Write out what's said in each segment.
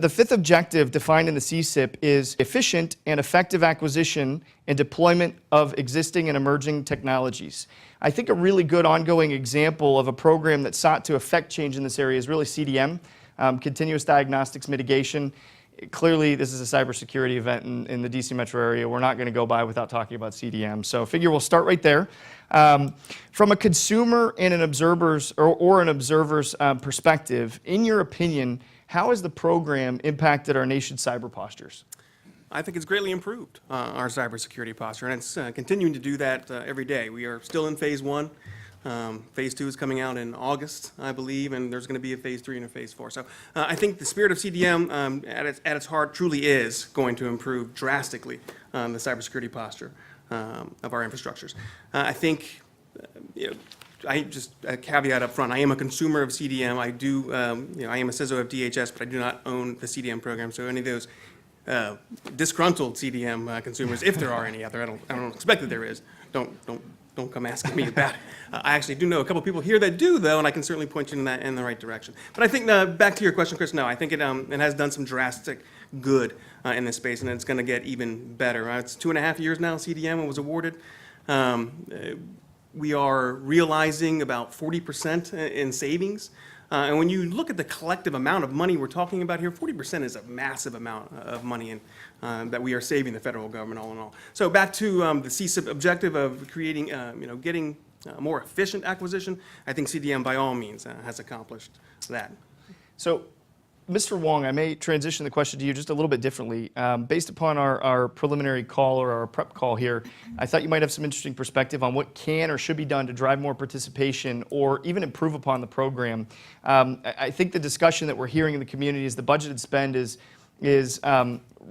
the fifth objective defined in the CSIP is efficient and effective acquisition and deployment of existing and emerging technologies. I think a really good ongoing example of a program that sought to effect change in this area is really CDM, continuous diagnostics mitigation. Clearly, this is a cybersecurity event in the DC metro area. We're not going to go by without talking about CDM. So I figure we'll start right there. From a consumer and an observer's or an observer's perspective, in your opinion, how has the program impacted our nation's cyber postures? I think it's greatly improved our cybersecurity posture, and it's continuing to do that every day. We are still in phase 1. Phase 2 is coming out in August, I believe, and there's going to be a phase 3 and a phase 4. So I think the spirit of CDM at its heart truly is going to improve drastically the cybersecurity posture of our infrastructures. I think, I just a caveat up front. I am a consumer of CDM. I do, I am a CISO of DHS, but I do not own the CDM program. So any of those disgruntled CDM consumers, if there are any out there, I don't expect that there is. Don't come asking me about it. I actually do know a couple people here that do, though, and I can certainly point you in the right direction. But I think, back to your question, Chris, no, I think it has done some drastic good in this space, and it's going to get even better. It's 2.5 years now CDM was awarded. We are realizing about 40% in savings. And when you look at the collective amount of money we're talking about here, 40% is a massive amount of money that we are saving the federal government all in all. So back to the CSIP objective of creating, getting more efficient acquisition, I think CDM by all means has accomplished that. So, Mr. Wong, I may transition the question to you just a little bit differently. Based upon our preliminary call or our prep call here, I thought you might have some interesting perspective on what can or should be done to drive more participation or even improve upon the program. I think the discussion that we're hearing in the community is the budgeted spend is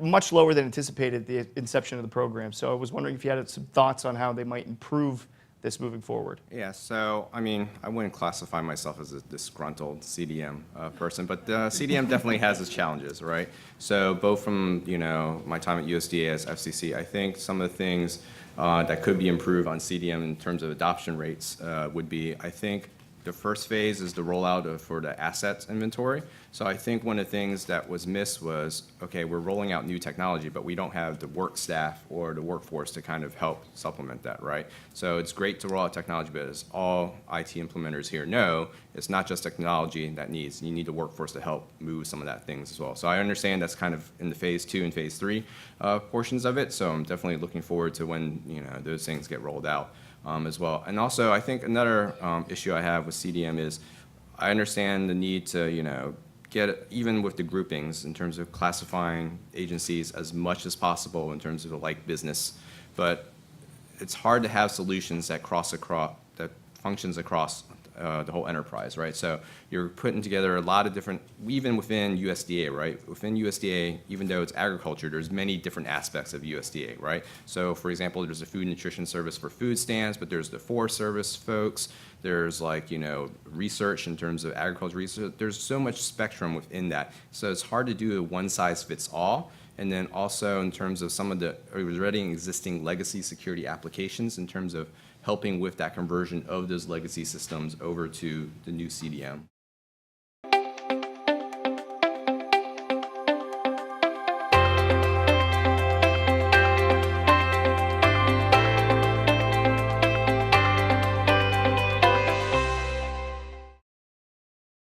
much lower than anticipated at the inception of the program. So I was wondering if you had some thoughts on how they might improve this moving forward. Yeah, so I mean, I wouldn't classify myself as a disgruntled CDM person, but CDM definitely has its challenges, right? So both from my time at USDA as FCC, I think some of the things that could be improved on CDM in terms of adoption rates would be, I think, the first phase is the rollout for the assets inventory. So I think one of the things that was missed was, okay, we're rolling out new technology, but we don't have the work staff or the workforce to kind of help supplement that, right? So it's great to roll out technology, but as all IT implementers here know, it's not just technology that you need the workforce to help move some of that things as well. So I understand that's kind of in the phase 2 and phase 3 portions of it. So I'm definitely looking forward to when those things get rolled out. As well. And also, I think another issue I have with CDM is I understand the need to, get even with the groupings in terms of classifying agencies as much as possible in terms of the like business, but it's hard to have solutions that that functions across the whole enterprise, right? So you're putting together a lot of different, even within USDA, right? Within USDA, even though it's agriculture, there's many different aspects of USDA, right? So for example, there's a food nutrition service for food stamps, but there's the Forest Service folks, there's research in terms of agriculture research. There's so much spectrum within that. So it's hard to do a one size fits all. And then also in terms of some of the already existing legacy security applications in terms of helping with that conversion of those legacy systems over to the new CDM.